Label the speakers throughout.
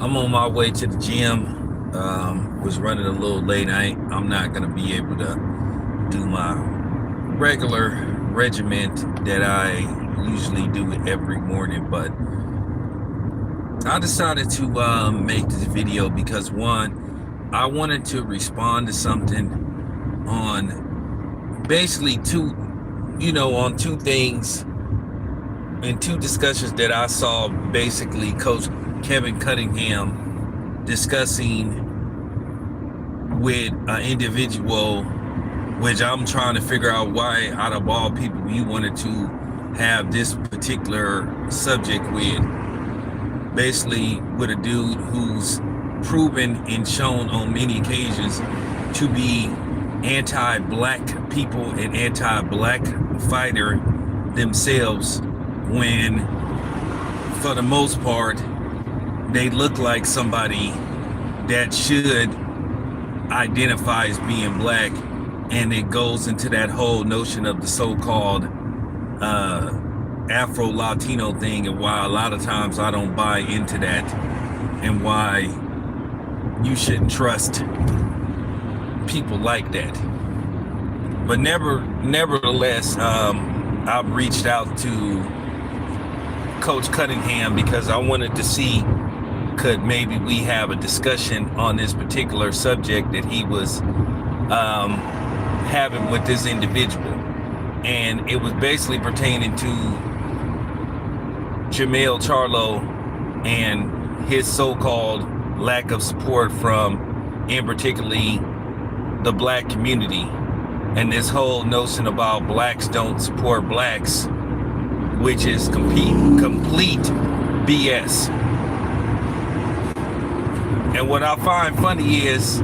Speaker 1: I'm on my way to the gym. Was running a little late. I'm not gonna be able to do my regular regiment that I usually do every morning, but I decided to make this video because one, I wanted to respond to something on basically on two things in two discussions that I saw. Basically, Coach Kevin Cunningham discussing with an individual, which I'm trying to figure out why out of all people you wanted to have this particular subject with. Basically with a dude who's proven and shown on many occasions to be anti-black people and anti-black fighter themselves, when for the most part they look like somebody that should identify as being black. And it goes into that whole notion of the so-called Afro-Latino thing, and why a lot of times I don't buy into that, and why you shouldn't trust people like that. But nevertheless, I've reached out to Coach Cunningham because I wanted to see, could maybe we have a discussion on this particular subject that he was having with this individual. And it was basically pertaining to Jermell Charlo and his so-called lack of support from, in particularly, the black community, and this whole notion about blacks don't support blacks, which is complete BS. And what I find funny is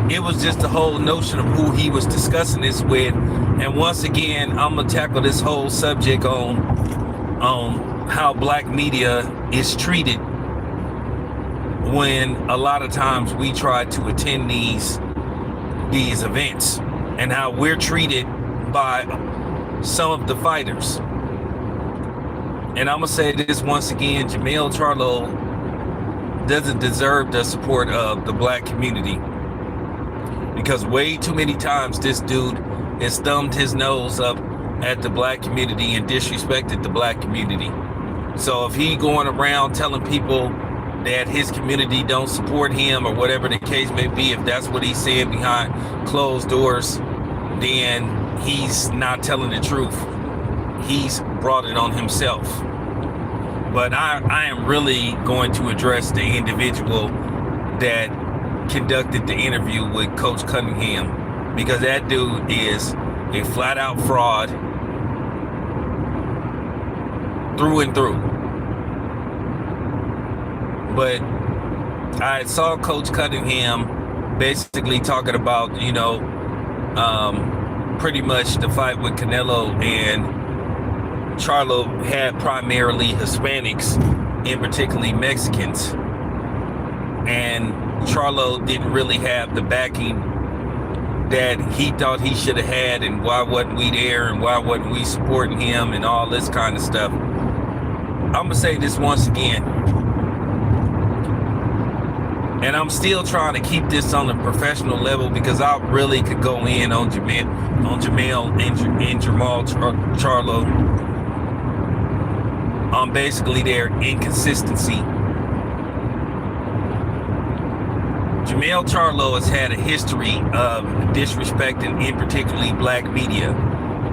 Speaker 1: it was just the whole notion of who he was discussing this with. And once again, I'm gonna tackle this whole subject on how black media is treated, when a lot of times we try to attend these events, and how we're treated by some of the fighters. And I'm gonna say this once again: Jermell Charlo doesn't deserve the support of the black community, because way too many times this dude has thumbed his nose up at the black community and disrespected the black community. So if he going around telling people that his community don't support him, or whatever the case may be, if that's what he's saying behind closed doors, then he's not telling the truth. He's brought it on himself. But I am really going to address the individual that conducted the interview with Coach Cunningham, because that dude is a flat out fraud through and through. But I saw Coach Cunningham basically talking about, pretty much the fight with Canelo and Charlo had primarily Hispanics, and particularly Mexicans. And Charlo didn't really have the backing that he thought he should have had, and why wasn't we there, and why wasn't we supporting him, and all this kind of stuff. I'm gonna say this once again, and I'm still trying to keep this on a professional level, because I really could go in on Jermell and Jermall Charlo on basically their inconsistency. Jermell Charlo has had a history of disrespecting, in particularly black media,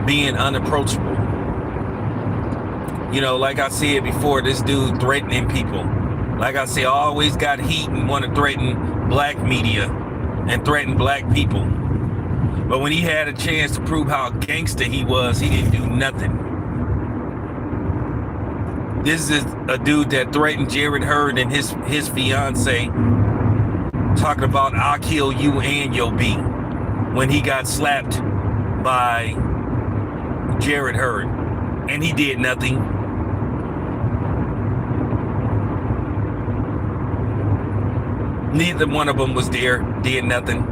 Speaker 1: being unapproachable. Like I said before, this dude threatening people. Like I said, always got heat and want to threaten black media and threaten black people. But when he had a chance to prove how gangster he was, he didn't do nothing. This is a dude that threatened Jared Hurd and his fiance, talking about I'll kill you and your B, when he got slapped by Jared Hurd, and he did nothing. Neither one of them was there, did nothing.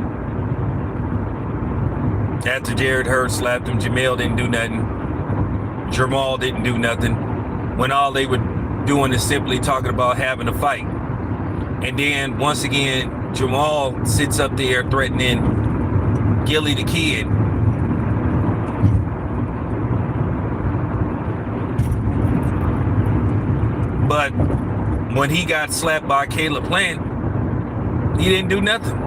Speaker 1: After Jared Hurd slapped him, Jermell didn't do nothing. Jermall didn't do nothing, when all they were doing is simply talking about having a fight. And then once again, Jamal sits up there threatening Gilly the Kid. But when he got slapped by Caleb Plant, he didn't do nothing.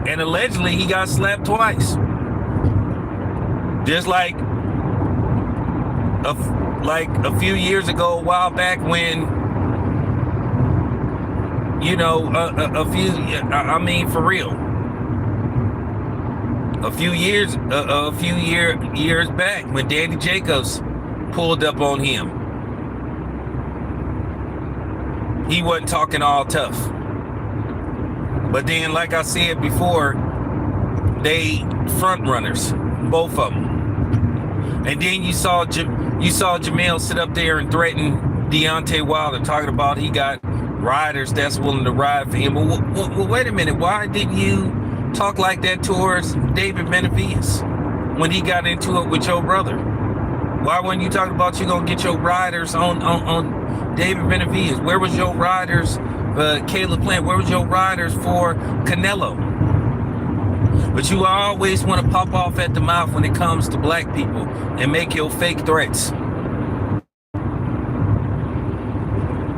Speaker 1: And allegedly, he got slapped twice. Just like a few years ago, a while back when, you know, for real. A few years back when Danny Jacobs pulled up on him. He wasn't talking all tough. But then, like I said before, they front runners, both of them. And then you saw Jamel sit up there and threaten Deontay Wilder, talking about he got riders that's willing to ride for him. Well, wait a minute. Why didn't you talk like that towards David Benavidez when he got into it with your brother? Why weren't you talking about you gonna get your riders on David Benavidez? Where was your riders, Caleb Plant? Where was your riders for Canelo? But you always want to pop off at the mouth when it comes to black people and make your fake threats.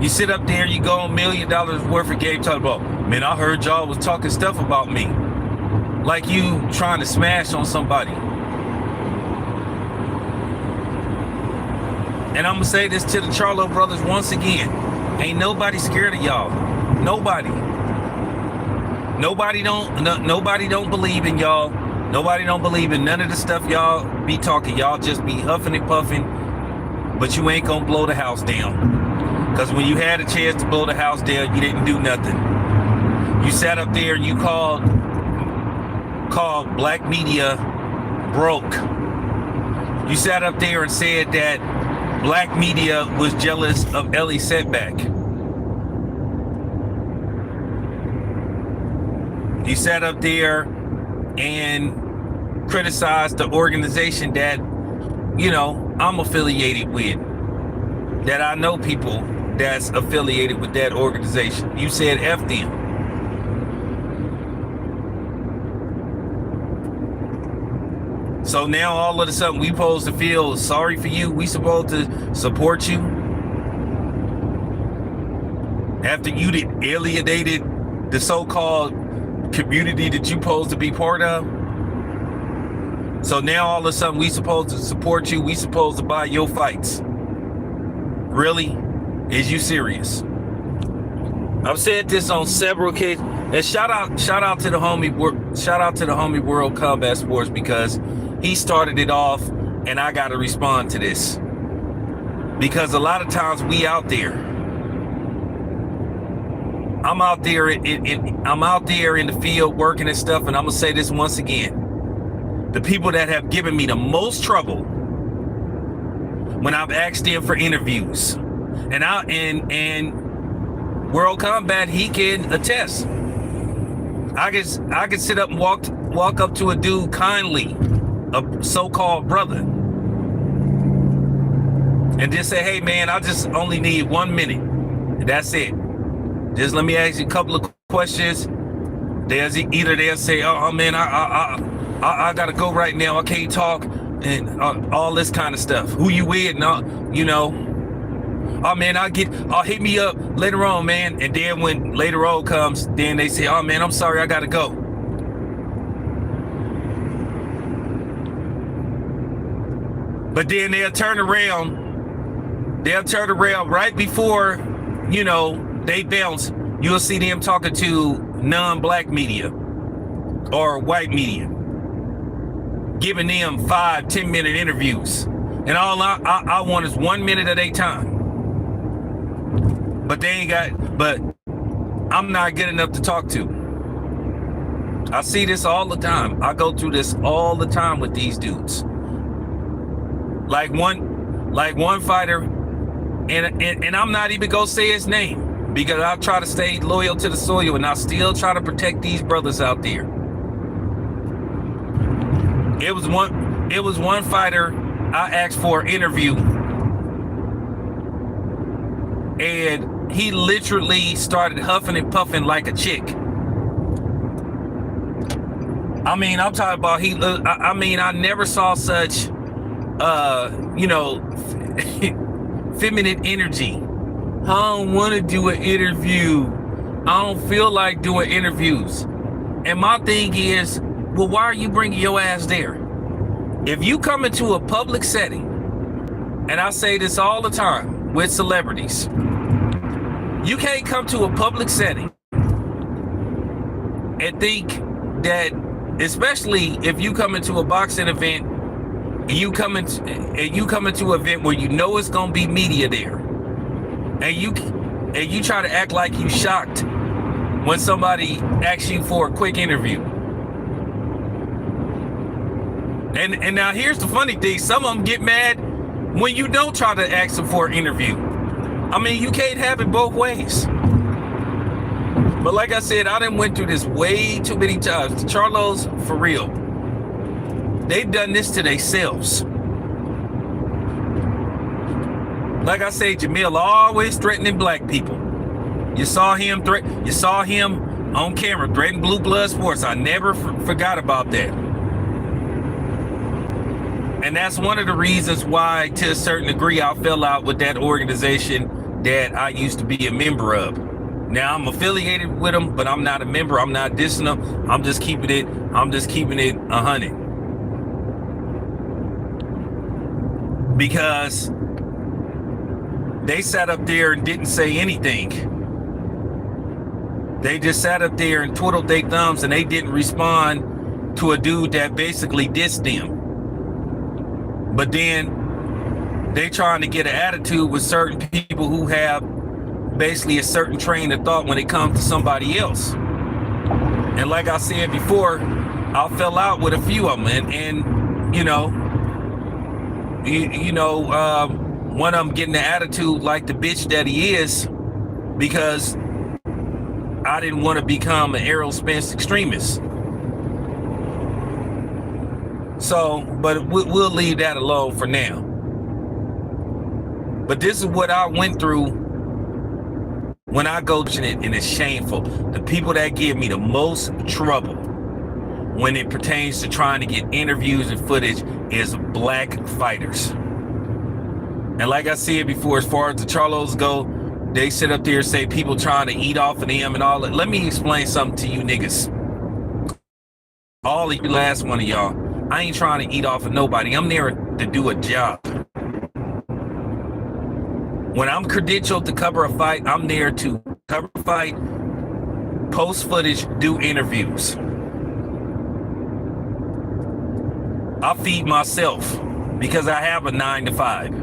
Speaker 1: You sit up there, you go $1 million worth of game, talk about, man, I heard y'all was talking stuff about me. Like you trying to smash on somebody. And I'm going to say this to the Charlo brothers once again. Ain't nobody scared of y'all. Nobody. Nobody don't believe in y'all. Nobody don't believe in none of the stuff y'all be talking. Y'all just be huffing and puffing, but you ain't gonna blow the house down. Because when you had a chance to blow the house down, you didn't do nothing. You sat up there and you called black media broke. You sat up there and said that black media was jealous of Ellie's setback. You sat up there and criticized the organization that, you know, I'm affiliated with, that I know people that's affiliated with that organization. You said F them. So now all of a sudden we supposed to feel sorry for you. We supposed to support you after you alienated the so-called community that you supposed to be part of. So now all of a sudden we supposed to support you. We supposed to buy your fights. Really? Is you serious? I've said this on several occasions. And shout out to the homie World Combat Sports, because he started it off, and I got to respond to this. Because a lot of times we out there, I'm out there in the field working and stuff, and I'm gonna say this once again: the people that have given me the most trouble when I've asked them for interviews, and World Combat, he can attest. I can sit up and walk up to a dude kindly, a so-called brother, and just say, "Hey man, I just only need 1 minute. And that's it. Just let me ask you a couple of questions." They'll say, "Oh man, I gotta go right now. I can't talk," and all this kind of stuff. Who you with? And you know, "Oh man, I'll hit me up later on, man." And then when later on comes, then they say, "Oh man, I'm sorry, I gotta go." But then they'll turn around right before, you know, they bounce. You'll see them talking to non-black media or white media, giving them 5-10 minute interviews. And all I want is 1 minute of their time. But I'm not good enough to talk to. I see this all the time. I go through this all the time with these dudes. Like one fighter, and I'm not even gonna say his name, because I try to stay loyal to the soil, and I still try to protect these brothers out there. It was one fighter I asked for an interview, and he literally started huffing and puffing like a chick. I mean, I'm talking about I never saw such, feminine energy. I don't want to do an interview. I don't feel like doing interviews. And my thing is, well, why are you bringing your ass there? If you come into a public setting, and I say this all the time with celebrities, you can't come to a public setting and think that, especially if you come into a boxing event, you come into an event where you know it's gonna be media there, and you try to act like you shocked when somebody asks you for a quick interview. And now here's the funny thing: some of them get mad when you don't try to ask them for an interview. I mean, you can't have it both ways. But like I said, I done went through this way too many times. Charlos, for real, they've done this to themselves. Like I say, Jamil always threatening black people. You saw him on camera threatening Blue Blood Sports. I never forgot about that. And that's one of the reasons why, to a certain degree, I fell out with that organization that I used to be a member of. Now I'm affiliated with them, but I'm not a member. I'm not dissing them. I'm just keeping it 100. Because they sat up there and didn't say anything. They just sat up there and twiddled their thumbs, and they didn't respond to a dude that basically dissed them. But then they trying to get an attitude with certain people who have basically a certain train of thought when it comes to somebody else. And like I said before, I fell out with a few of them, and one of them getting the attitude like the bitch that he is, because I didn't want to become an Errol Spence extremist. So, but we'll leave that alone for now. But this is what I went through when I go to it, and it's shameful. The people that give me the most trouble when it pertains to trying to get interviews and footage is black fighters. And like I said before, as far as the Charlos go, they sit up there and say people trying to eat off of them and all that. Let me explain something to you niggas. All of you last one of y'all. I ain't trying to eat off of nobody. I'm there to do a job. When I'm credentialed to cover a fight, I'm there to cover a fight, post footage, do interviews. I feed myself because I have a 9 to 5.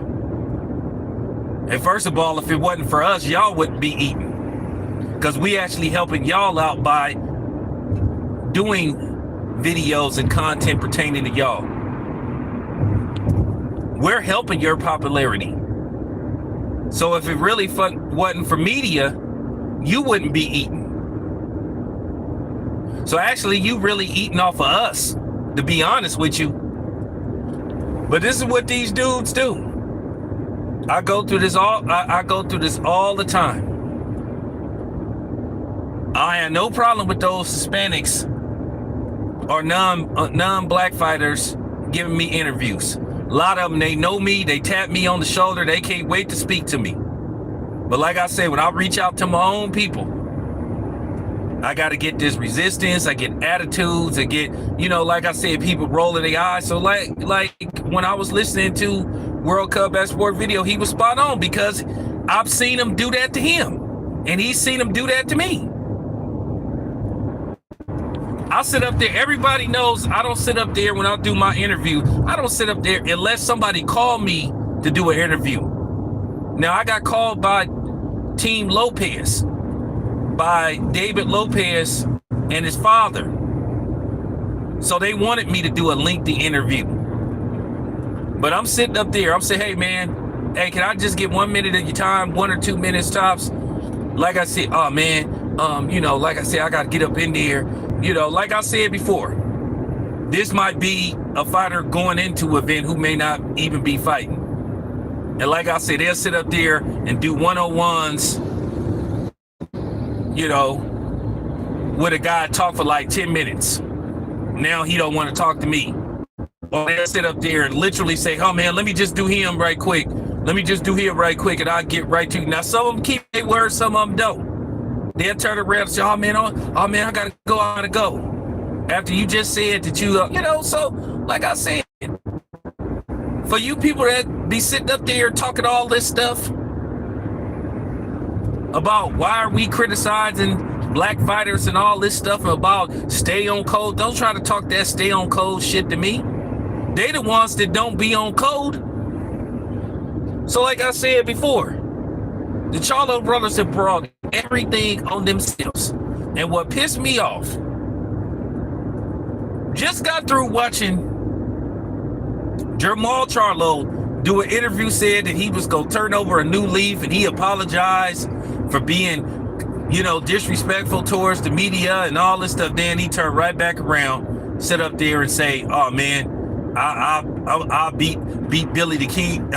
Speaker 1: And first of all, if it wasn't for us, y'all wouldn't be eating, because we actually helping y'all out by doing videos and content pertaining to y'all. We're helping your popularity. So if it really wasn't for media, you wouldn't be eating. So actually, you really eating off of us, to be honest with you. But this is what these dudes do. I go through this all the time. I have no problem with those Hispanics or non-black fighters giving me interviews. A lot of them, they know me, they tap me on the shoulder, they can't wait to speak to me. But like I said, when I reach out to my own people, I got to get this resistance, I get attitudes, I get, like I said, people rolling their eyes. So like when I was listening to World Cup at Sport video, he was spot on, because I've seen him do that to him, and he's seen him do that to me. I sit up there, everybody knows I don't sit up there when I do my interview. I don't sit up there unless somebody called me to do an interview. Now, I got called by Team Lopez, by David Lopez and his father. So they wanted me to do a lengthy interview. But I'm sitting up there, I'm saying, hey man, can I just get 1 minute of your time, 1 or 2 minutes tops? Like I said, oh man, like I said, I got to get up in there. Like I said before, this might be a fighter going into an event who may not even be fighting. And like I said, they'll sit up there and do 101s with a guy talk for like 10 minutes. Now he don't want to talk to me. Or they'll sit up there and literally say, oh man, let me just do him right quick. Let me just do him right quick and I'll get right to you. Now some of them keep their word, some of them don't. They'll turn around and say, oh man, I gotta go. After you just said that so like I said, for you people that be sitting up there talking all this stuff about why are we criticizing black fighters and all this stuff about stay on code, don't try to talk that stay on code shit to me. They the ones that don't be on code. So like I said before, the Charlo brothers have brought everything on themselves. And what pissed me off, just got through watching Jamal Charlo do an interview, said that he was going to turn over a new leaf and he apologized for being, disrespectful towards the media and all this stuff. Then he turned right back around, sit up there and say, oh man, I beat Billy the Kid.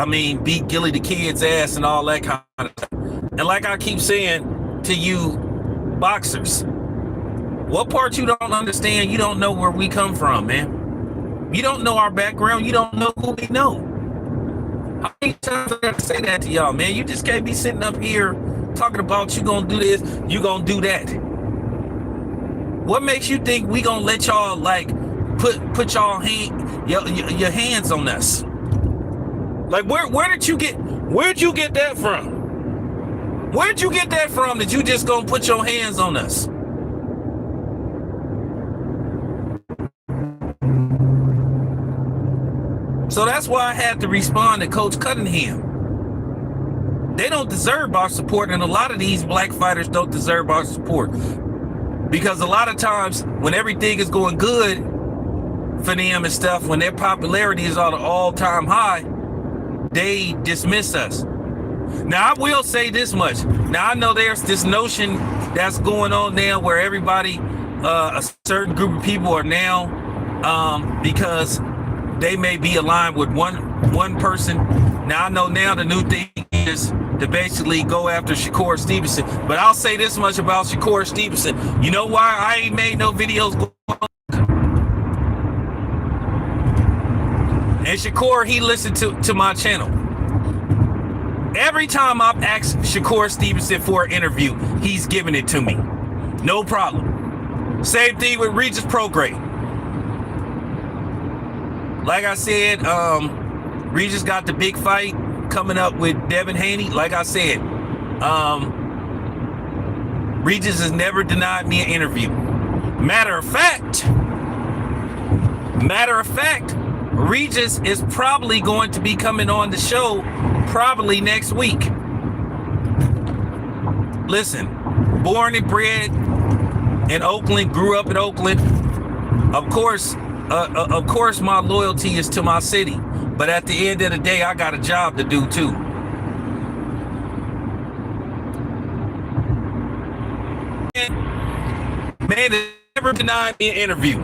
Speaker 1: Beat Gilly the Kid's ass and all that kind of stuff. And like I keep saying to you boxers, what part you don't understand? You don't know where we come from, man. You don't know our background. You don't know who we know. How many times I got to say that to y'all, man? You just can't be sitting up here talking about you gonna do this, you gonna do that. What makes you think we gonna let y'all like put y'all your hands on us? Like where'd you get that from? Where'd you get that from that you just gonna put your hands on us? So that's why I had to respond to Coach Cunningham. They don't deserve our support, and a lot of these black fighters don't deserve our support. Because a lot of times when everything is going good for them and stuff, when their popularity is on an all-time high, they dismiss us. Now, I will say this much. Now, I know there's this notion that's going on now where everybody, a certain group of people are now, because they may be aligned with one person. Now, I know now the new thing is to basically go after Shakur Stevenson. But I'll say this much about Shakur Stevenson. You know why I ain't made no videos? And Shakur, he listened to my channel. Every time I've asked Shakur Stevenson for an interview, he's giving it to me. No problem. Same thing with Regis Prograis. Like I said, Regis got the big fight coming up with Devin Haney. Like I said, Regis has never denied me an interview. Matter of fact, Regis is probably going to be coming on the show probably next week. Listen, born and bred in Oakland, grew up in Oakland. Of course, my loyalty is to my city. But at the end of the day, I got a job to do too. Man, they never denied me an interview.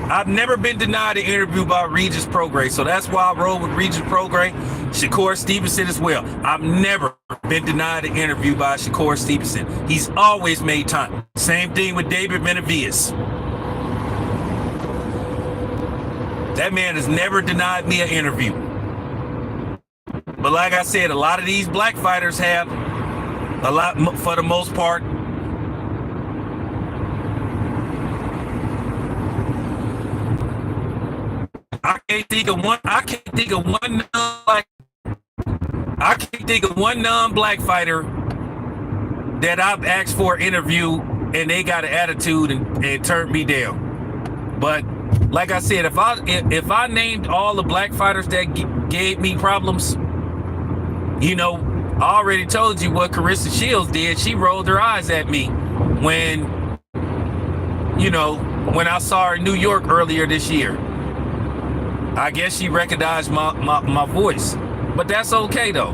Speaker 1: I've never been denied an interview by Regis Prograis, so that's why I roll with Regis Prograis, Shakur Stevenson as well. I've never been denied an interview by Shakur Stevenson. He's always made time. Same thing with David Benavidez. That man has never denied me an interview. But like I said, a lot of these black fighters have, a lot for the most part. I can't think of one non-black fighter that I've asked for an interview and they got an attitude and turned me down. But like I said, if I named all the black fighters that gave me problems, I already told you what Carissa Shields did. She rolled her eyes at me when I saw her in New York earlier this year. I guess she recognized my voice. But that's okay though.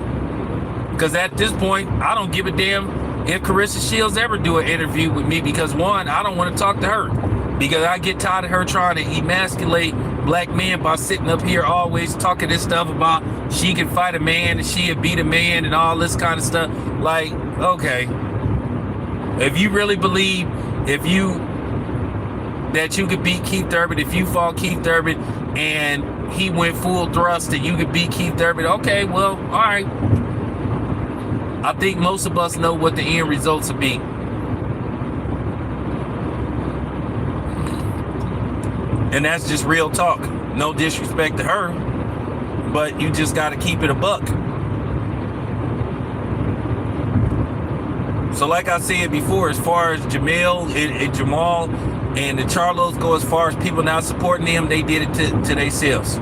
Speaker 1: Because at this point, I don't give a damn if Carissa Shields ever do an interview with me, because one, I don't want to talk to her. Because I get tired of her trying to emasculate black men by sitting up here always talking this stuff about she can fight a man and she'd beat a man and all this kind of stuff. Like, okay, if you really believe that you could beat Keith Urban, if you fought Keith Urban and he went full thrust and you could beat Keith Urban, okay, well, all right. I think most of us know what the end results will be. And that's just real talk. No disrespect to her, but you just got to keep it a buck. So like I said before, as far as Jamal and the Charlos go, as far as people not supporting them, they did it to themselves.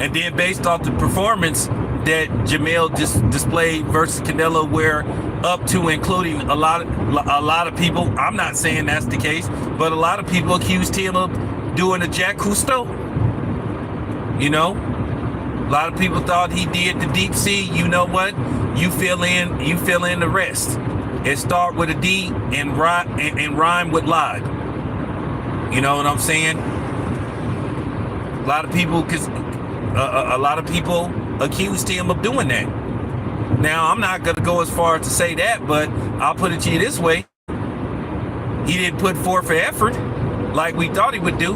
Speaker 1: And then based off the performance that Jamal just displayed versus Canelo, where up to including a lot of people, I'm not saying that's the case, but a lot of people accused him of doing a Jack Cousteau. You know, a lot of people thought he did the deep sea. You know what? You fill in the rest. It start with a D and rhyme with lied. You know what I'm saying? A lot of people accused him of doing that. Now, I'm not going to go as far as to say that, but I'll put it to you this way. He didn't put forth an effort like we thought he would do.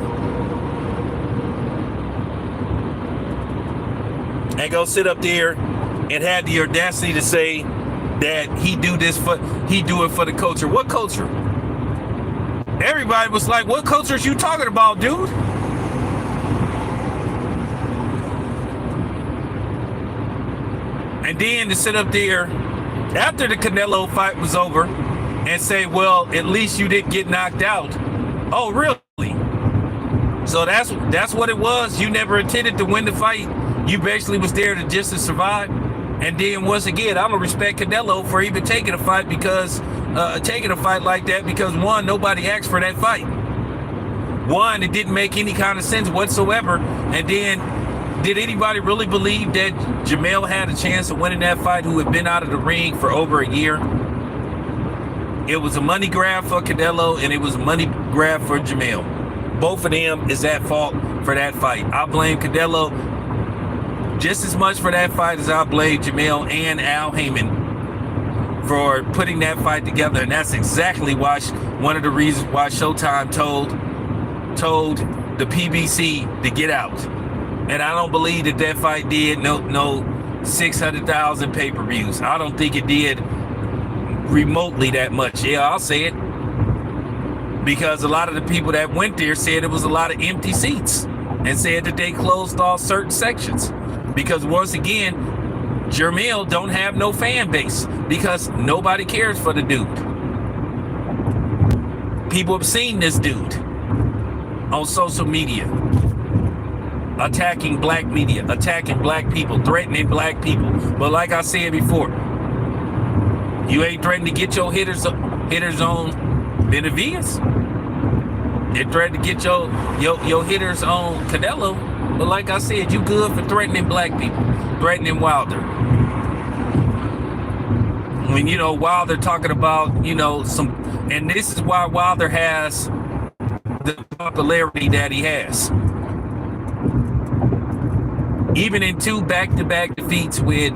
Speaker 1: And go sit up there and have the audacity to say that he do it for the culture. What culture? Everybody was like, what culture is you talking about, dude? And then to sit up there after the Canelo fight was over and say, well, at least you didn't get knocked out. Oh, really? So that's what it was? You never intended to win the fight? You basically was there to survive? And then once again, I'm gonna respect Canelo for even taking a fight like that because one, nobody asked for that fight. One, it didn't make any kind of sense whatsoever. And then, did anybody really believe that Jamal had a chance of winning that fight who had been out of the ring for over a year? It was a money grab for Canelo and it was a money grab for Jamal. Both of them is at fault for that fight. I blame Canelo just as much for that fight as I blame Jamal and Al Heyman for putting that fight together. And that's exactly why one of the reasons why Showtime told the PBC to get out. And I don't believe that fight did no 600,000 pay-per-views. I don't think it did remotely that much. Yeah, I'll say it. Because a lot of the people that went there said it was a lot of empty seats and said that they closed off certain sections. Because once again, Jermell don't have no fan base because nobody cares for the dude. People have seen this dude on social media attacking black media, attacking black people, threatening black people. But like I said before, you ain't threatening to get your hitters on Benavides. They threatened to get your hitters on Canelo. But like I said, you good for threatening black people, threatening Wilder. When, Wilder talking about, and this is why Wilder has the popularity that he has. Even in 2 back-to-back defeats with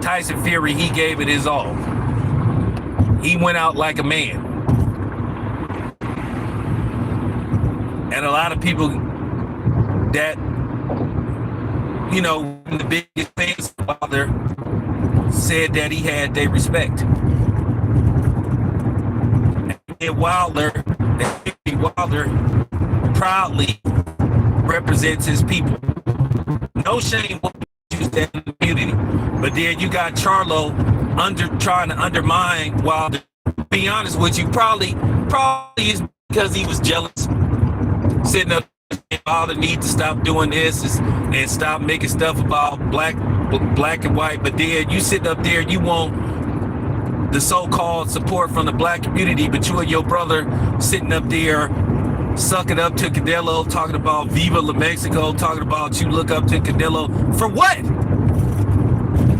Speaker 1: Tyson Fury, he gave it his all. He went out like a man. And a lot of people that, the biggest fans of Wilder said that he had their respect. And Wilder proudly represents his people. No shame what use that in the community. But then you got Charlo trying to undermine Wilder. To be honest with you, probably is because he was jealous. Sitting up, Wilder needs to stop doing this and stop making stuff about black and white. But then you sitting up there, you want the so-called support from the black community, but you and your brother sitting up there sucking up to Canelo, talking about Viva La Mexico, talking about you look up to Canelo. For what?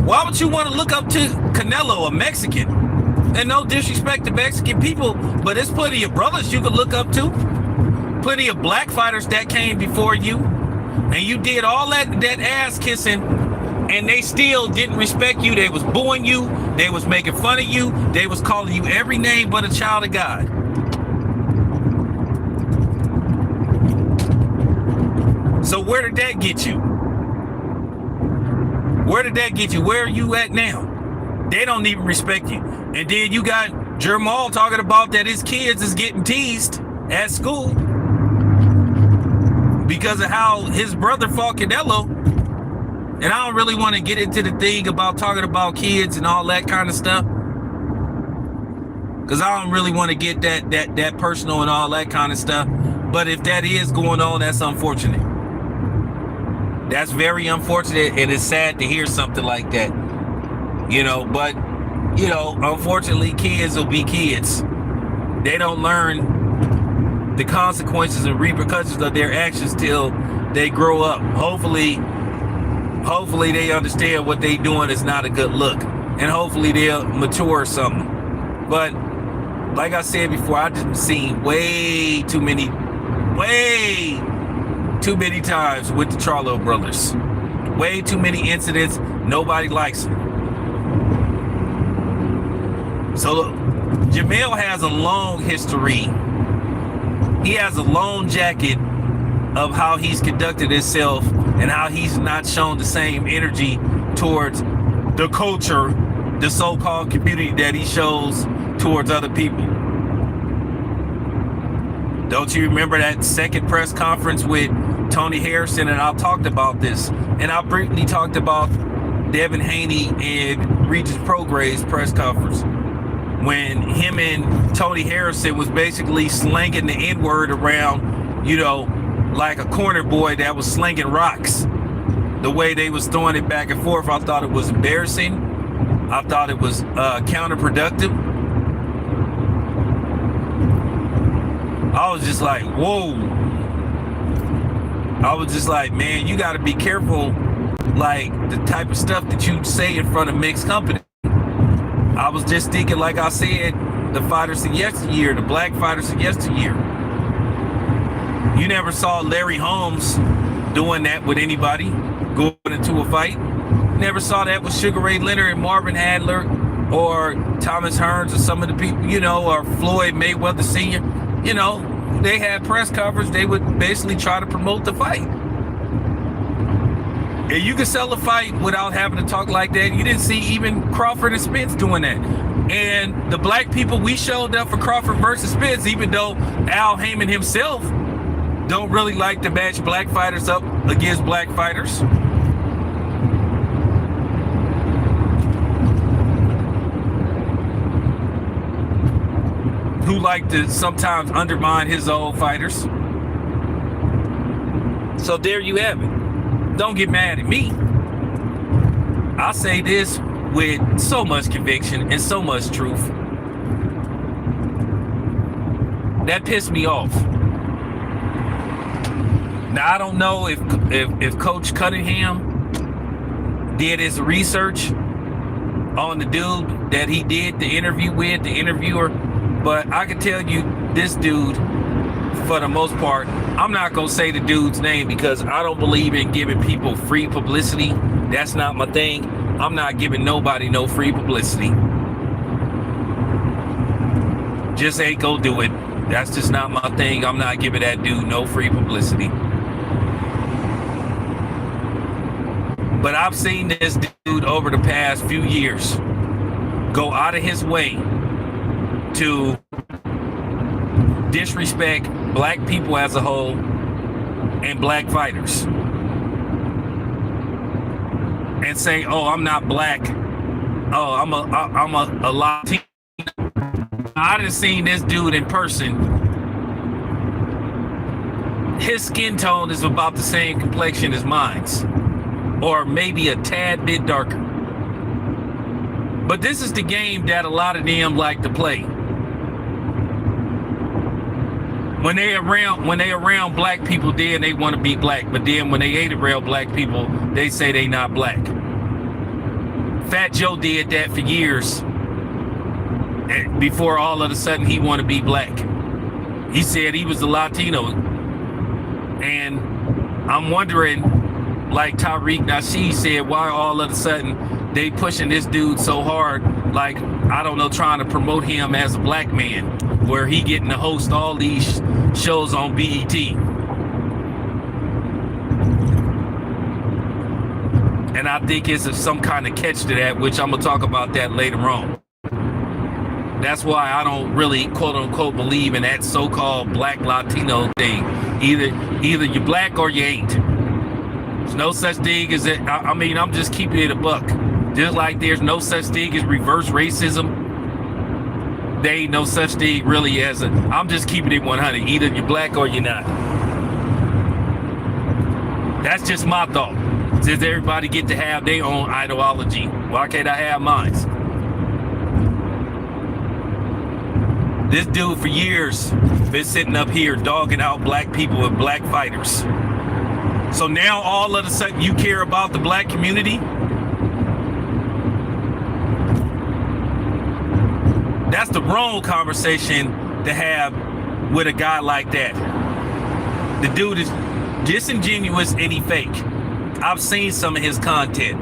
Speaker 1: Why would you want to look up to Canelo, a Mexican? And no disrespect to Mexican people, but there's plenty of brothers you could look up to. plenty of black fighters that came before you, and you did all that ass kissing, and they still didn't respect you. They was booing you. They was making fun of you. They was calling you every name but a child of God. So where did that get you? Where did that get you? Where are you at now? They don't even respect you. And then you got Jamal talking about that his kids is getting teased at school because of how his brother fought Canelo. And I don't really want to get into the thing about talking about kids and all that kind of stuff, because I don't really want to get that personal and all that kind of stuff. But if that is going on, that's unfortunate. That's very unfortunate, and it's sad to hear something like that. But unfortunately, kids will be kids. They don't learn the consequences and repercussions of their actions till they grow up. Hopefully they understand what they doing is not a good look, and hopefully they'll mature or something. But like I said before, I just seen way too many times with the Charlo brothers. Way too many incidents. Nobody likes them. So look, Jamel has a long history. He has a long jacket of how he's conducted himself and how he's not shown the same energy towards the culture, the so-called community that he shows towards other people. Don't you remember that second press conference with Tony Harrison? And I talked about this, and I briefly talked about Devin Haney and Regis Prograve's press conference, when him and Tony Harrison was basically slanging the N-word around, like a corner boy that was slinging rocks. The way they was throwing it back and forth, I thought it was embarrassing. I thought it was counterproductive. I was just like, whoa. I was just like, man, you got to be careful, like the type of stuff that you say in front of mixed company. I was just thinking, like I said, the fighters of yesteryear, the black fighters of yesteryear. You never saw Larry Holmes doing that with anybody, going into a fight. Never saw that with Sugar Ray Leonard and Marvin Hagler or Thomas Hearns or some of the people, or Floyd Mayweather Sr. They had press conference. They would basically try to promote the fight. And you can sell a fight without having to talk like that. You didn't see even Crawford and Spence doing that. And the black people, we showed up for Crawford versus Spence, even though Al Heyman himself don't really like to match black fighters up against black fighters. Who like to sometimes undermine his own fighters. So there you have it. Don't get mad at me. I say this with so much conviction and so much truth. That pissed me off. Now, I don't know if Coach Cunningham did his research on the dude that he did the interview with, the interviewer, but I can tell you this dude, for the most part, I'm not going to say the dude's name because I don't believe in giving people free publicity. That's not my thing. I'm not giving nobody no free publicity. Just ain't go do it. That's just not my thing. I'm not giving that dude no free publicity. But I've seen this dude over the past few years go out of his way to disrespect black people as a whole and black fighters, and say, "Oh, I'm not black. Oh, I'm a Latino." I done seen this dude in person. His skin tone is about the same complexion as mine's, or maybe a tad bit darker. But this is the game that a lot of them like to play. When they around black people, then they want to be black. But then when they ain't around black people, they say they not black. Fat Joe did that for years before all of a sudden he want to be black. He said he was a Latino. And I'm wondering, like Tariq Nasheed said, why all of a sudden they pushing this dude so hard, like, I don't know, trying to promote him as a black man, where he getting to host all these shows on BET. And I think it's some kind of catch to that, which I'm gonna talk about that later on. That's why I don't really, quote unquote, believe in that so-called black Latino thing. Either you're black or you ain't. There's no such thing as it. I mean, I'm just keeping it a buck. Just like there's no such thing as reverse racism, there ain't no such thing really as a. I'm just keeping it 100. Either you're black or you're not. That's just my thought. Since everybody get to have their own ideology, why can't I have mine? This dude for years been sitting up here dogging out black people and black fighters. So now all of a sudden you care about the black community? That's the wrong conversation to have with a guy like that. The dude is disingenuous and he fake. I've seen some of his content,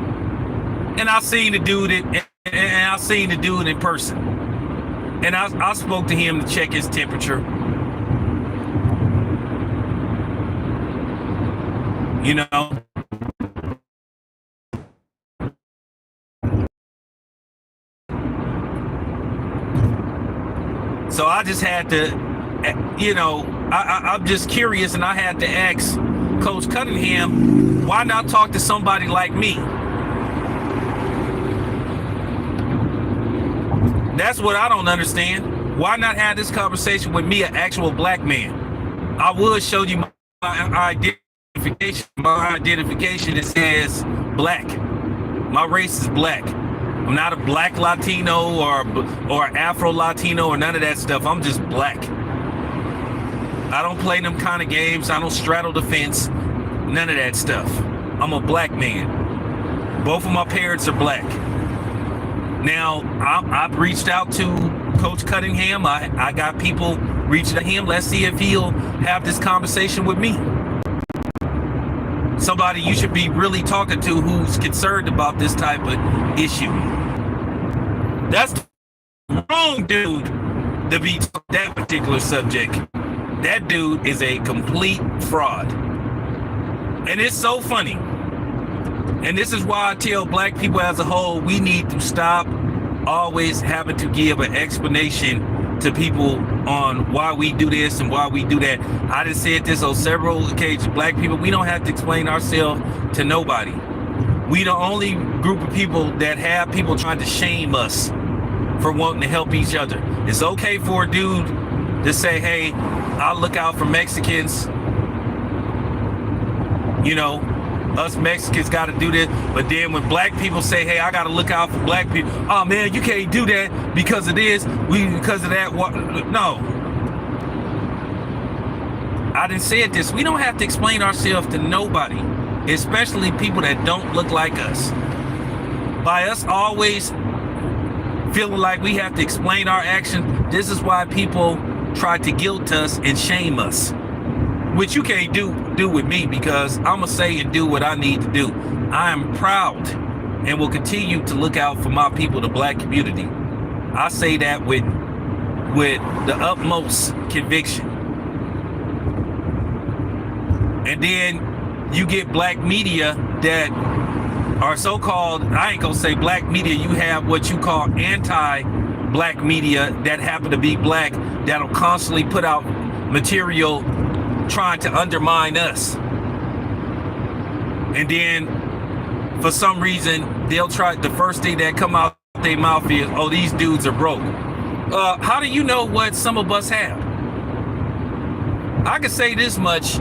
Speaker 1: and I've seen the dude in person. And I spoke to him to check his temperature. You know. So I just had to, you know, I'm just curious, and I had to ask Coach Cunningham, why not talk to somebody like me? That's what I don't understand. Why not have this conversation with me, an actual black man? I would show you my identification. My identification, it says black. My race is black. I'm not a black Latino or Afro Latino or none of that stuff. I'm just black. I don't play them kind of games. I don't straddle the fence. None of that stuff. I'm a black man. Both of my parents are black. Now, I've reached out to Coach Cunningham. I got people reaching to him. Let's see if he'll have this conversation with me. Somebody you should be really talking to who's concerned about this type of issue. That's the wrong dude to be talking that particular subject. That dude is a complete fraud. And it's so funny. And this is why I tell black people as a whole, we need to stop always having to give an explanation to people on why we do this and why we do that. I just said this on several occasions. Black people, we don't have to explain ourselves to nobody. We the only group of people that have people trying to shame us for wanting to help each other. It's okay for a dude to say, hey, I'll look out for Mexicans. You know, us Mexicans got to do this. But then when black people say, hey, I got to look out for black people. Oh, man, you can't do that because of this. Because of that. No. I didn't say this. We don't have to explain ourselves to nobody, especially people that don't look like us. By us always feeling like we have to explain our actions, this is why people try to guilt us and shame us. Which you can't do with me, because I'm gonna say and do what I need to do. I am proud and will continue to look out for my people, the black community. I say that with the utmost conviction. And then you get black media that are so-called, I ain't gonna say black media, you have what you call anti-black media that happen to be black, that'll constantly put out material trying to undermine us. And then for some reason they'll try, the first thing that come out their mouth is, oh, these dudes are broke. How do you know what some of us have? I can say this much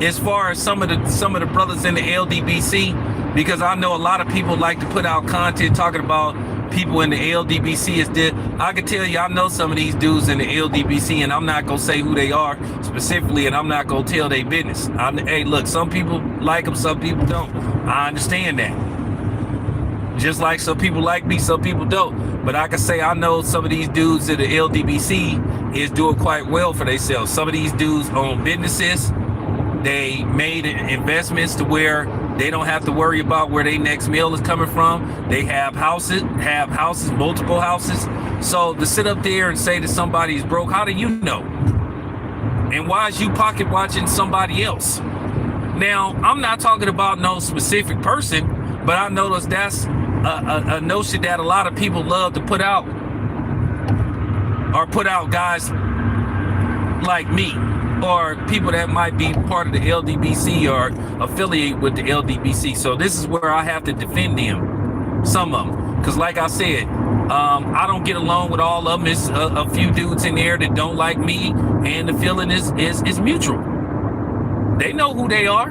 Speaker 1: as far as some of the brothers in the LDBC, because I know a lot of people like to put out content talking about people in the LDBC is dead. I can tell you, I know some of these dudes in the LDBC, and I'm not gonna say who they are specifically, and I'm not gonna tell their business. Hey, look, some people like them, some people don't. I understand that. Just like some people like me, some people don't. But I can say I know some of these dudes in the LDBC is doing quite well for themselves. Some of these dudes own businesses. They made investments to where they don't have to worry about where their next meal is coming from. They have houses, multiple houses. So to sit up there and say that somebody's broke, how do you know? And why is you pocket watching somebody else? Now, I'm not talking about no specific person, but I noticed that's a notion that a lot of people love to put out, or put out guys like me, or people that might be part of the LDBC or affiliate with the LDBC. So this is where I have to defend them, some of them, because like I said, I don't get along with all of them. It's a few dudes in there that don't like me, and the feeling is mutual. They know who they are.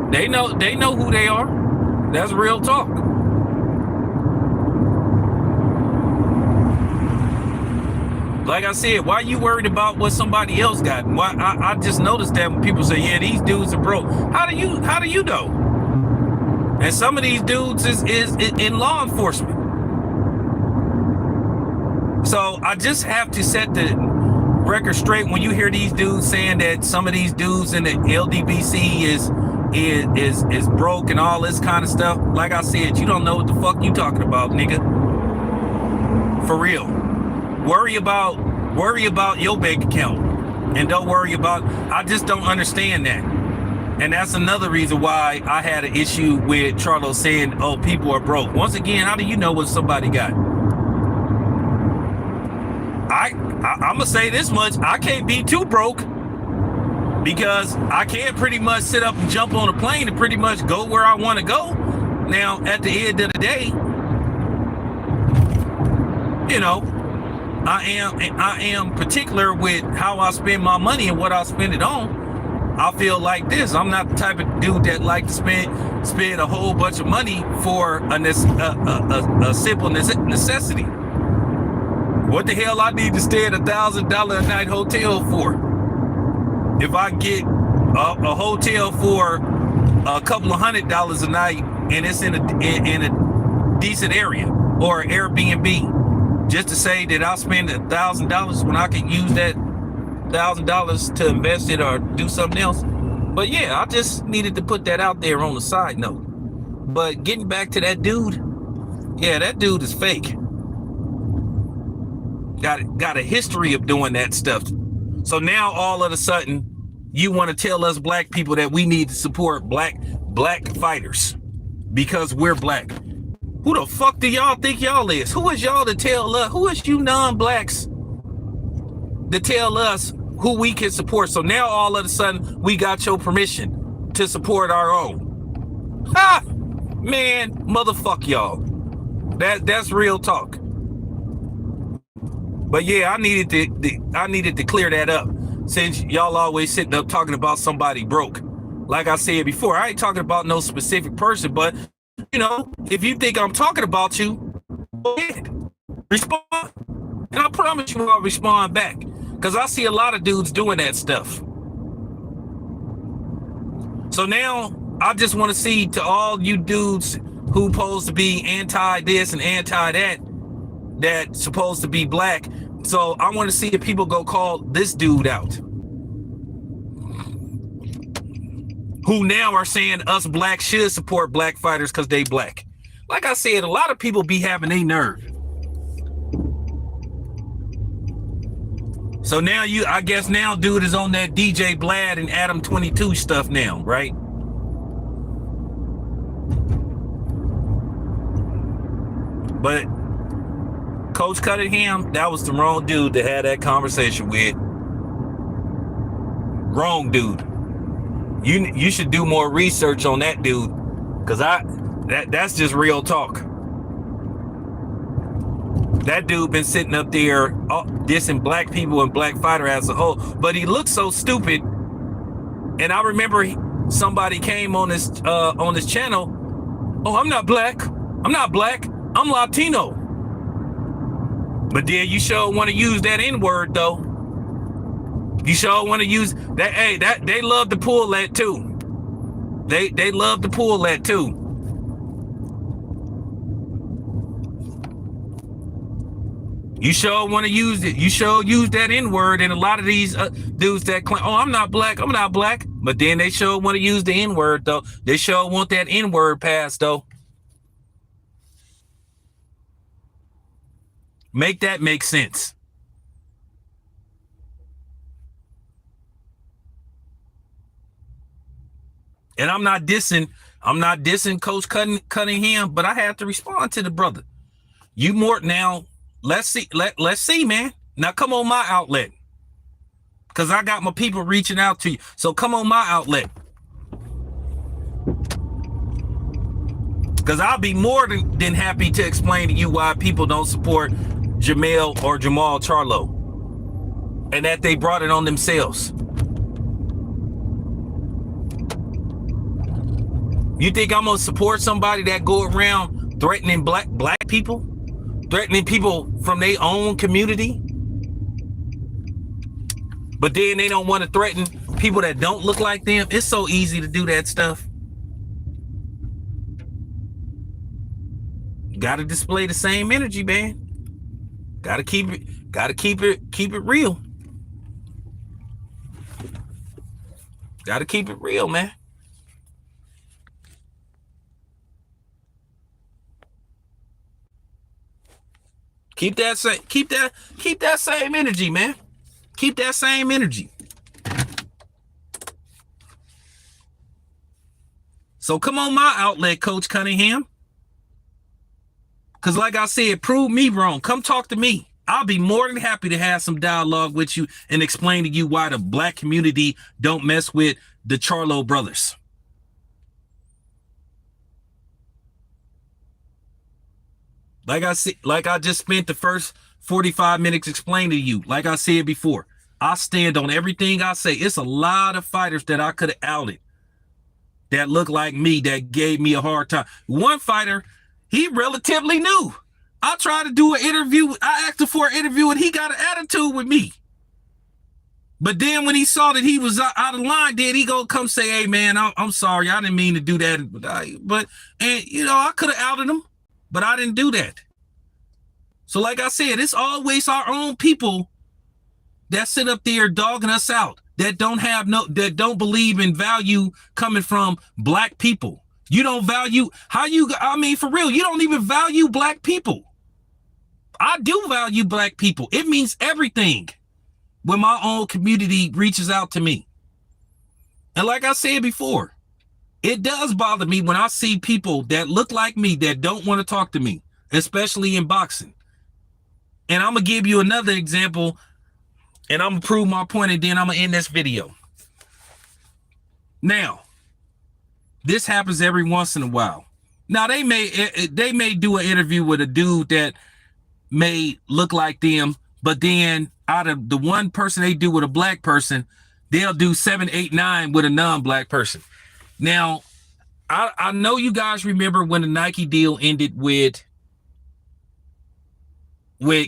Speaker 1: They know who they are. That's real talk. Like I said, why you worried about what somebody else got? Why I just noticed that when people say, yeah, these dudes are broke. How do you know? And some of these dudes is in law enforcement. So I just have to set the record straight when you hear these dudes saying that some of these dudes in the LDBC is broke and all this kind of stuff. Like I said, you don't know what the fuck you talking about, nigga. For real. Worry about your bank account, and don't worry about, I just don't understand that. And that's another reason why I had an issue with Charlo saying, oh, people are broke. Once again, how do you know what somebody got? I'm gonna say this much, I can't be too broke, because I can't pretty much sit up and jump on a plane and pretty much go where I want to go. Now, at the end of the day, you know, I am particular with how I spend my money and what I spend it on. I feel like this. I'm not the type of dude that like to spend a whole bunch of money for a simple necessity. What the hell I need to stay at $1,000 a night hotel for? If I get a hotel for a couple of $100 a night and it's in a decent area, or Airbnb. Just to say that I'll spend $1,000 when I can use that $1,000 to invest it or do something else. But yeah, I just needed to put that out there on the side note. But getting back to that dude, yeah, that dude is fake. Got a history of doing that stuff. So now all of a sudden, you want to tell us black people that we need to support black fighters because we're black. Who the fuck do y'all think y'all is? Who is y'all to tell us? Who is you non-blacks to tell us who we can support? So now all of a sudden we got your permission to support our own. Ha! Man, motherfuck y'all. That's real talk. But yeah, I needed to clear that up, since y'all always sitting up talking about somebody broke. Like I said before, I ain't talking about no specific person, but you know, if you think I'm talking about you, go ahead, respond. And I promise you I'll respond back, because I see a lot of dudes doing that stuff. So now I just want to see, to all you dudes who supposed to be anti this and anti that supposed to be black. So I want to see if people go call this dude out, who now are saying us blacks should support black fighters because they black. Like I said, a lot of people be having a nerve. So now I guess now dude is on that DJ Blad and Adam 22 stuff now, right? But Coach Cunningham, that was the wrong dude to have that conversation with. Wrong dude. You should do more research on that dude, because that's just real talk. That dude been sitting up there dissing black people and black fighter as a whole, but he looks so stupid. And I remember somebody came on this channel. Oh, I'm not black. I'm Latino. But then you sure want to use that N-word though. You sure want to use that. Hey, that they love to pull that too. They love to pull that too. You sure want to use it. You sure use that N-word, and a lot of these dudes that claim, oh, I'm not black, but then they sure want to use the N-word, though. They sure want that N-word pass, though. Make that make sense. And I'm not dissing Coach Cunningham, but I have to respond to the brother. You more now. Let's see, man. Now come on my outlet, because I got my people reaching out to you. So come on my outlet, because I'll be more than happy to explain to you why people don't support Jamel or Jamal Charlo, and that they brought it on themselves. You think I'm gonna support somebody that go around threatening black people, threatening people from their own community, but then they don't want to threaten people that don't look like them? It's so easy to do that stuff. Got to display the same energy, man. Got to keep it real. Got to keep it real, man. Keep that same energy, man. Keep that same energy. So come on my outlet, Coach Cunningham. Because like I said, prove me wrong. Come talk to me. I'll be more than happy to have some dialogue with you and explain to you why the black community don't mess with the Charlo brothers. Like I just spent the first 45 minutes explaining to you. Like I said before, I stand on everything I say. It's a lot of fighters that I could have outed that look like me, that gave me a hard time. One fighter, he relatively new. I tried to do an interview. I asked him for an interview, and he got an attitude with me. But then when he saw that he was out of line, then he go come say, hey, man, I'm sorry. I didn't mean to do that. I could have outed him, but I didn't do that. So like I said, it's always our own people that sit up there dogging us out, that don't believe in value coming from black people. You don't value for real, you don't even value black people. I do value black people. It means everything when my own community reaches out to me. And like I said before, it does bother me when I see people that look like me that don't want to talk to me, especially in boxing. And I'm going to give you another example, and I'm going to prove my point, and then I'm going to end this video. Now, this happens every once in a while. Now, they may do an interview with a dude that may look like them, but then out of the one person they do with a black person, they'll do 7, 8, 9 with a non-black person. Now, I know you guys remember when the Nike deal ended with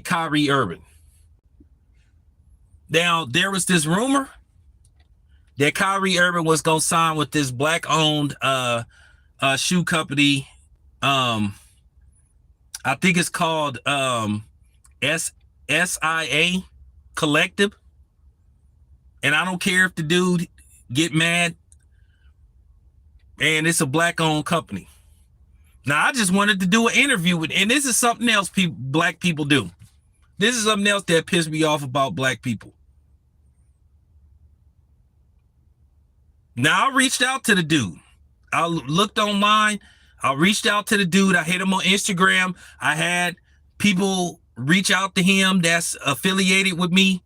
Speaker 1: Kyrie Irving. Now, there was this rumor that Kyrie Irving was going to sign with this black-owned shoe company. I think it's called SIA Collective. And I don't care if the dude get mad. And it's a black-owned company. Now, I just wanted to do an interview with, and this is something else black people do. This is something else that pissed me off about black people. Now, I reached out to the dude. I looked online. I reached out to the dude. I hit him on Instagram. I had people reach out to him that's affiliated with me,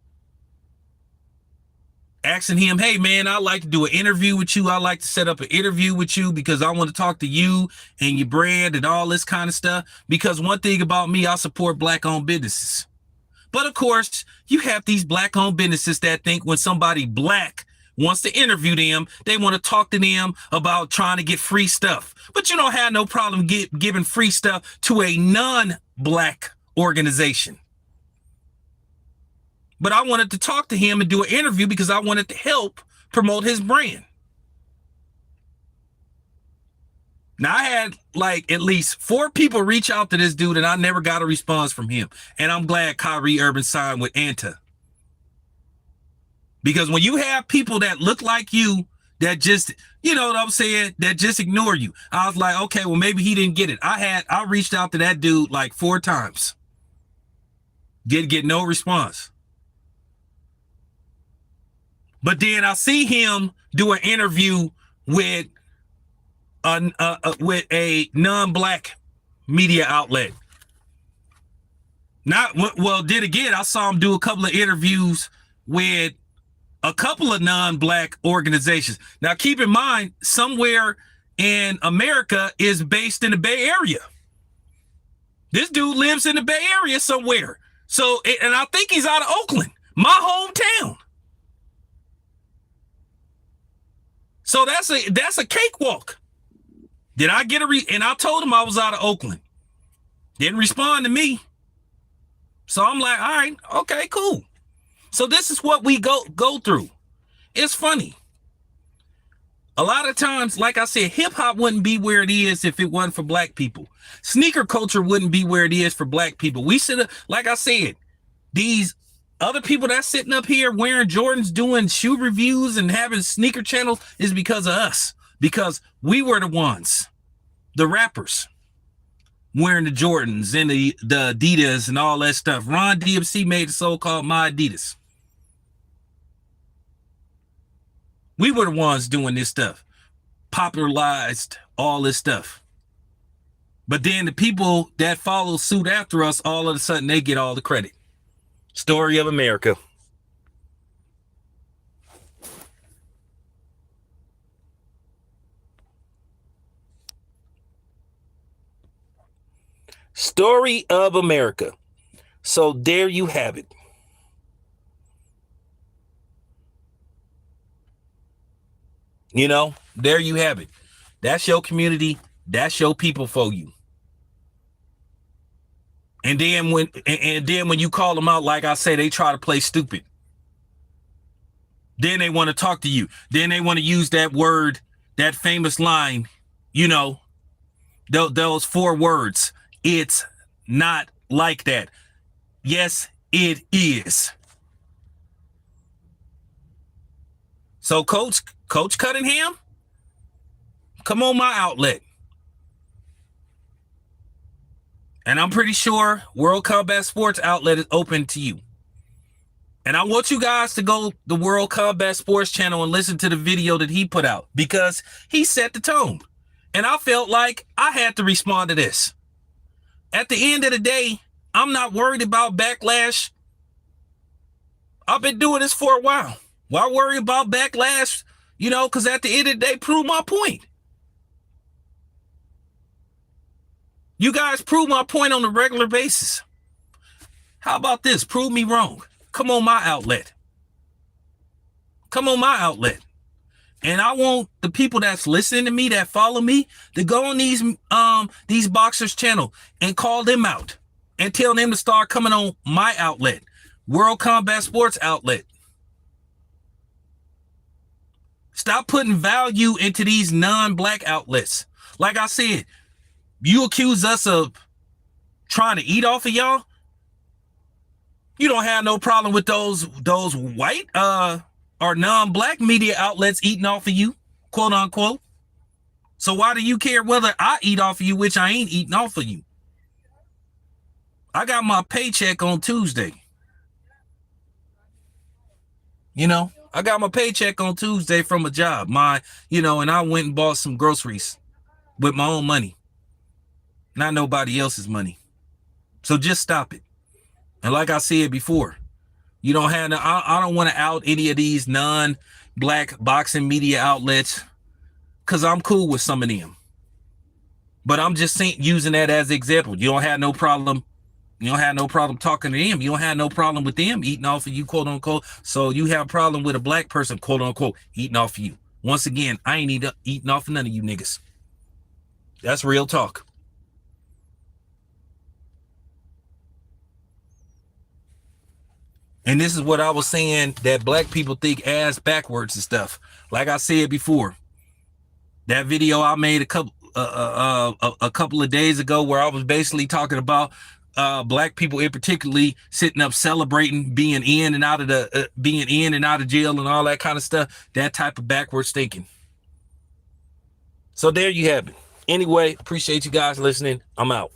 Speaker 1: asking him, hey, man, I'd like to do an interview with you. I'd like to set up an interview with you because I want to talk to you and your brand and all this kind of stuff. Because one thing about me, I support black-owned businesses. But, of course, you have these black-owned businesses that think when somebody black wants to interview them, they want to talk to them about trying to get free stuff. But you don't have no problem giving free stuff to a non-black organization. But I wanted to talk to him and do an interview because I wanted to help promote his brand. Now, I had like at least 4 people reach out to this dude, and I never got a response from him. And I'm glad Kyrie Irving signed with Anta. Because when you have people that look like you, that just, you know what I'm saying, that just ignore you, I was like, okay, well, maybe he didn't get it. I reached out to that dude like 4 times. Didn't get no response. But then I see him do an interview with a non-black media outlet. Then again, I saw him do a couple of interviews with a couple of non-black organizations. Now, keep in mind, somewhere in America is based in the Bay Area. This dude lives in the Bay Area somewhere. So, and I think he's out of Oakland, my hometown. So that's a cakewalk. Did I get and I told him I was out of Oakland. Didn't respond to me. So I'm like, all right, okay, cool. So this is what we go through. It's funny. A lot of times, like I said, hip hop wouldn't be where it is if it wasn't for black people. Sneaker culture wouldn't be where it is for black people. We should have, like I said, these other people that's sitting up here wearing Jordans, doing shoe reviews and having sneaker channels is because of us. Because we were the ones, the rappers, wearing the Jordans and the Adidas and all that stuff. Ron DMC made the so-called My Adidas. We were the ones doing this stuff, popularized all this stuff. But then the people that follow suit after us, all of a sudden, they get all the credit. Story of America. Story of America. So there you have it. You know, there you have it. That's your community. That's your people for you. And then when you call them out, like I say, they try to play stupid. Then they want to talk to you. Then they want to use that word, that famous line, you know, those 4 words. It's not like that. Yes, it is. So Coach Cunningham, come on my outlet. And I'm pretty sure World Combat Sports outlet is open to you. And I want you guys to go the World Combat Sports channel and listen to the video that he put out, because he set the tone. And I felt like I had to respond to this. At the end of the day, I'm not worried about backlash. I've been doing this for a while. Why worry about backlash? You know, because at the end of the day, prove my point. You guys prove my point on a regular basis. How about this? Prove me wrong. Come on my outlet. Come on my outlet. And I want the people that's listening to me, that follow me, to go on these boxers channel and call them out and tell them to start coming on my outlet, World Combat Sports outlet. Stop putting value into these non-black outlets. Like I said, you accuse us of trying to eat off of y'all. You don't have no problem with those white or non-black media outlets eating off of you, quote unquote. So why do you care whether I eat off of you, which I ain't eating off of you? I got my paycheck on Tuesday. You know, I got my paycheck on Tuesday from a job. And I went and bought some groceries with my own money, not nobody else's money. So just stop it. And like I said before, you don't have I don't want to out any of these non-black boxing media outlets, because I'm cool with some of them. But I'm just using that as an example. You don't have no problem. You don't have no problem talking to them. You don't have no problem with them eating off of you, quote unquote. So you have a problem with a black person, quote unquote, eating off of you. Once again, I ain't eating off of none of you niggas. That's real talk. And this is what I was saying, that black people think ass backwards and stuff. Like I said before, that video I made a couple of days ago where I was basically talking about black people in particularly sitting up celebrating being in and out of jail and all that kind of stuff. That type of backwards thinking. So there you have it. Anyway, appreciate you guys listening. I'm out.